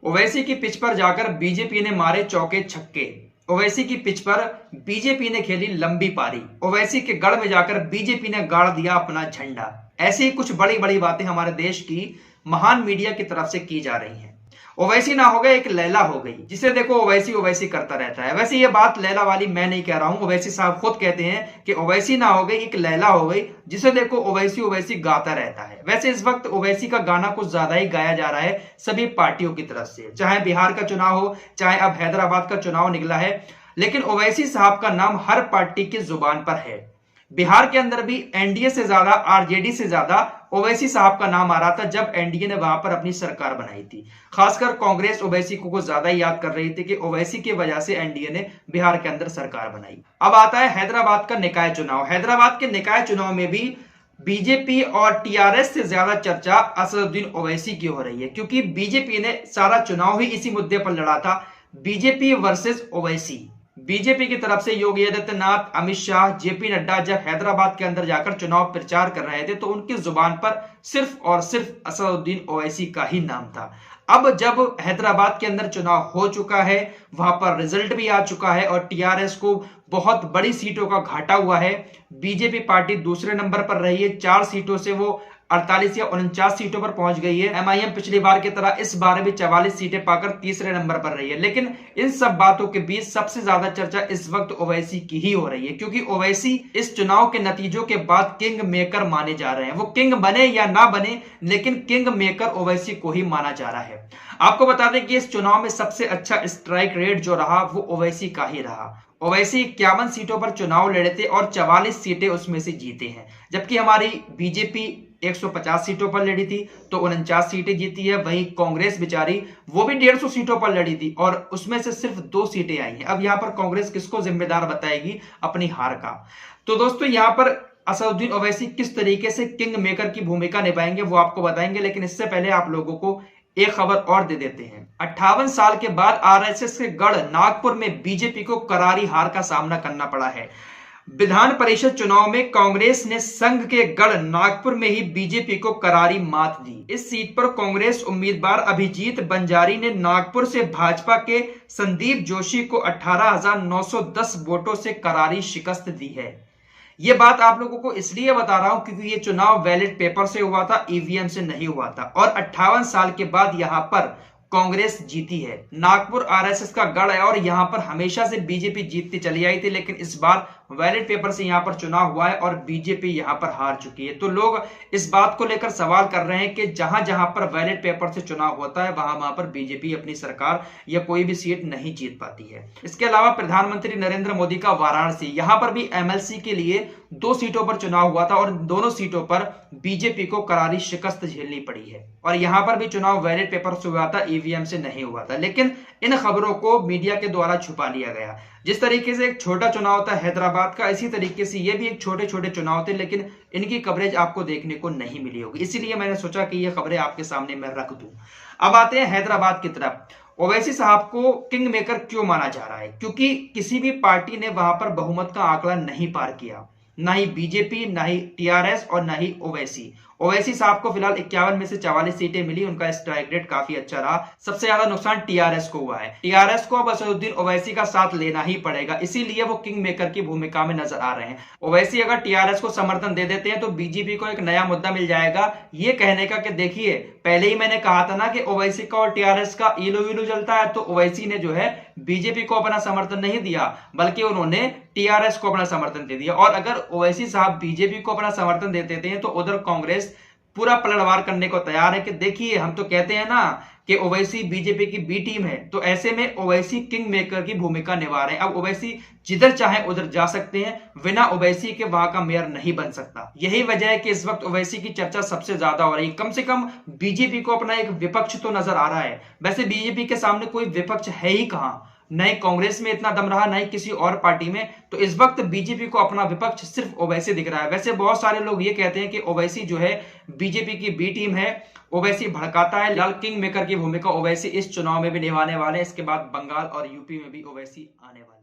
ओवैसी की पिच पर जाकर बीजेपी ने मारे चौके छक्के। ओवैसी की पिच पर बीजेपी ने खेली लंबी पारी। ओवैसी के गढ़ में जाकर बीजेपी ने गाड़ दिया अपना झंडा। ऐसी ही कुछ बड़ी बड़ी बातें हमारे देश की महान मीडिया की तरफ से की जा रही हैं। ओवैसी ना हो गए एक लैला हो गई, जिसे देखो ओवैसी ओवैसी करता रहता है। वैसे ये बात लैला वाली मैं नहीं कह रहा हूं, ओवैसी साहब खुद कहते हैं कि ओवैसी ना हो गई एक लैला हो गई, जिसे देखो ओवैसी ओवैसी गाता रहता है। वैसे इस वक्त ओवैसी का गाना कुछ ज्यादा ही गाया जा रहा है सभी पार्टियों की तरफ से, चाहे बिहार का चुनाव हो, चाहे अब हैदराबाद का चुनाव निकला है, लेकिन ओवैसी साहब का नाम हर पार्टी की जुबान पर है। बिहार के अंदर भी एनडीए से ज्यादा, आरजेडी से ज्यादा ओवैसी साहब का नाम आ रहा था जब एनडीए ने वहां पर अपनी सरकार बनाई थी। खासकर कांग्रेस ओवैसी को ज्यादा याद कर रही थी कि ओवैसी की वजह से एनडीए ने बिहार के अंदर सरकार बनाई। अब आता है हैदराबाद का निकाय चुनाव। हैदराबाद के निकाय चुनाव में भी बीजेपी और टीआरएस से ज्यादा चर्चा असदुद्दीन ओवैसी की हो रही है, क्योंकि बीजेपी ने सारा चुनाव ही इसी मुद्दे पर लड़ा था, बीजेपी वर्सेस ओवैसी। बीजेपी की तरफ से योगी आदित्यनाथ, अमित शाह, जेपी नड्डा जब हैदराबाद के अंदर जाकर चुनाव प्रचार कर रहे थे तो उनकी जुबान पर सिर्फ और सिर्फ असदुद्दीन ओवैसी का ही नाम था। अब जब हैदराबाद के अंदर चुनाव हो चुका है, वहां पर रिजल्ट भी आ चुका है और टीआरएस को बहुत बड़ी सीटों का घाटा हुआ है, बीजेपी पार्टी दूसरे नंबर पर रही है, 4 सीटों से वो 48 या 49 सीटों पर पहुंच गई है। एमआईएम पिछली बार की तरह इस बार भी 44 सीटें पाकर तीसरे नंबर पर रही है। लेकिन इन सब बातों के बीच सबसे ज्यादा चर्चा इस वक्त ओवैसी की ही हो रही है, क्योंकि ओवैसी इस चुनाव के नतीजों के बाद किंग मेकर माने जा रहे हैं। वो किंग बने या ना बने, लेकिन किंग मेकर ओवैसी को ही माना जा रहा है। आपको बता दें कि इस चुनाव में सबसे अच्छा स्ट्राइक रेट जो रहा वो ओवैसी का ही रहा। ओवैसी 51 सीटों पर चुनाव लड़े थे और 44 सीटें उसमें से जीते हैं, जबकि हमारी बीजेपी 150 सीटों पर लड़ी थी तो 49 सीटें जीती है। वहीं कांग्रेस बेचारी वो भी 150 सीटों पर लड़ी थी और उसमें से सिर्फ 2 सीटें आई हैं। अब यहां पर कांग्रेस किसको जिम्मेदार बताएगी अपनी हार का? तो दोस्तों यहां पर असदुद्दीन ओवैसी किस तरीके से किंग मेकर की भूमिका निभाएंगे वो आपको बताएंगे, लेकिन इससे पहले आप लोगों को एक खबर और दे देते हैं। 58 साल के बाद आरएसएस के गढ़ नागपुर में बीजेपी को करारी हार का सामना करना पड़ा है। विधान परिषद चुनाव में कांग्रेस ने संघ के गढ़ नागपुर में ही बीजेपी को करारी मात दी। इस सीट पर कांग्रेस उम्मीदवार अभिजीत बंजारी ने नागपुर से भाजपा के संदीप जोशी को 18,910 वोटों से करारी शिकस्त दी है। ये बात आप लोगों को इसलिए बता रहा हूं क्योंकि ये चुनाव बैलेट पेपर से हुआ था, ईवीएम से नहीं हुआ था और 58 साल के बाद यहां पर कांग्रेस जीती है। नागपुर आरएसएस का गढ़ है और यहां पर हमेशा से बीजेपी जीतती चली आई थी, लेकिन इस बार बैलेट पेपर से यहां पर चुनाव हुआ है और बीजेपी यहां पर हार चुकी है। तो लोग इस बात को लेकर सवाल कर रहे हैं कि जहां जहां पर बैलेट पेपर से चुनाव होता है वहां वहां पर बीजेपी अपनी सरकार या कोई भी सीट नहीं जीत पाती है। इसके अलावा प्रधानमंत्री नरेंद्र मोदी का वाराणसी, यहां पर भी एमएलसी के लिए 2 सीटों पर चुनाव हुआ था और दोनों सीटों पर बीजेपी को करारी शिकस्त झेलनी पड़ी है और यहां पर भी चुनाव बैलेट पेपर से हुआ था, ईवीएम से नहीं हुआ था। लेकिन इन खबरों को मीडिया के द्वारा छुपा लिया गया। जिस तरीके से एक छोटा चुनाव था हैदराबाद का, इसी तरीके से ये भी एक छोटे छोटे चुनाव थे, लेकिन इनकी कवरेज आपको देखने को नहीं मिली होगी, इसीलिए मैंने सोचा कि ये खबरें आपके सामने मैं रख दूं। अब आते हैं हैदराबाद की तरफ। ओवैसी साहब को किंग मेकर क्यों माना जा रहा है? क्योंकि किसी भी पार्टी ने वहां पर बहुमत का आंकड़ा नहीं पार किया, ना ही बीजेपी, ना ही टीआरएस और ना ही ओवैसी। ओवैसी साहब को फिलहाल 51 में से 44 सीटें मिली, उनका स्ट्राइक रेट काफी अच्छा रहा। सबसे ज्यादा नुकसान टीआरएस को हुआ है। टीआरएस को अब असदुद्दीन ओवैसी का साथ लेना ही पड़ेगा, इसीलिए वो किंग मेकर की भूमिका में नजर आ रहे हैं। ओवैसी अगर टीआरएस को समर्थन दे देते हैं तो बीजेपी को एक नया मुद्दा मिल जाएगा ये कहने का कि देखिए पहले ही मैंने कहा था ना कि ओवैसी का और टीआरएस का इलू इलू चलता है, तो ओवैसी ने जो है बीजेपी को अपना समर्थन नहीं दिया बल्कि उन्होंने टीआरएस को अपना समर्थन दे दिया। और अगर ओवैसी साहब बीजेपी को अपना समर्थन दे देते हैं तो उधर कांग्रेस पूरा पलटवार करने को तैयार है कि देखिए हम तो कहते हैं ना कि ओवैसी बीजेपी की बी टीम है, तो ऐसे में ओवैसी किंग मेकर की भूमिका निभा रहे हैं। अब ओवैसी जिधर चाहे उधर जा सकते हैं, बिना ओवैसी के वहां का मेयर नहीं बन सकता। यही वजह है कि इस वक्त ओवैसी की चर्चा सबसे ज्यादा हो रही है। कम से कम बीजेपी को अपना एक विपक्ष तो नजर आ रहा है। वैसे बीजेपी के सामने कोई विपक्ष है ही कहां, न ही कांग्रेस में इतना दम रहा, न ही किसी और पार्टी में। तो इस वक्त बीजेपी को अपना विपक्ष सिर्फ ओवैसी दिख रहा है। वैसे बहुत सारे लोग ये कहते हैं कि ओवैसी जो है बीजेपी की बी टीम है, ओवैसी भड़काता है। लाल किंग मेकर की भूमिका ओवैसी इस चुनाव में भी निभाने वाले हैं। इसके बाद बंगाल और यूपी में भी ओवैसी आने वाले।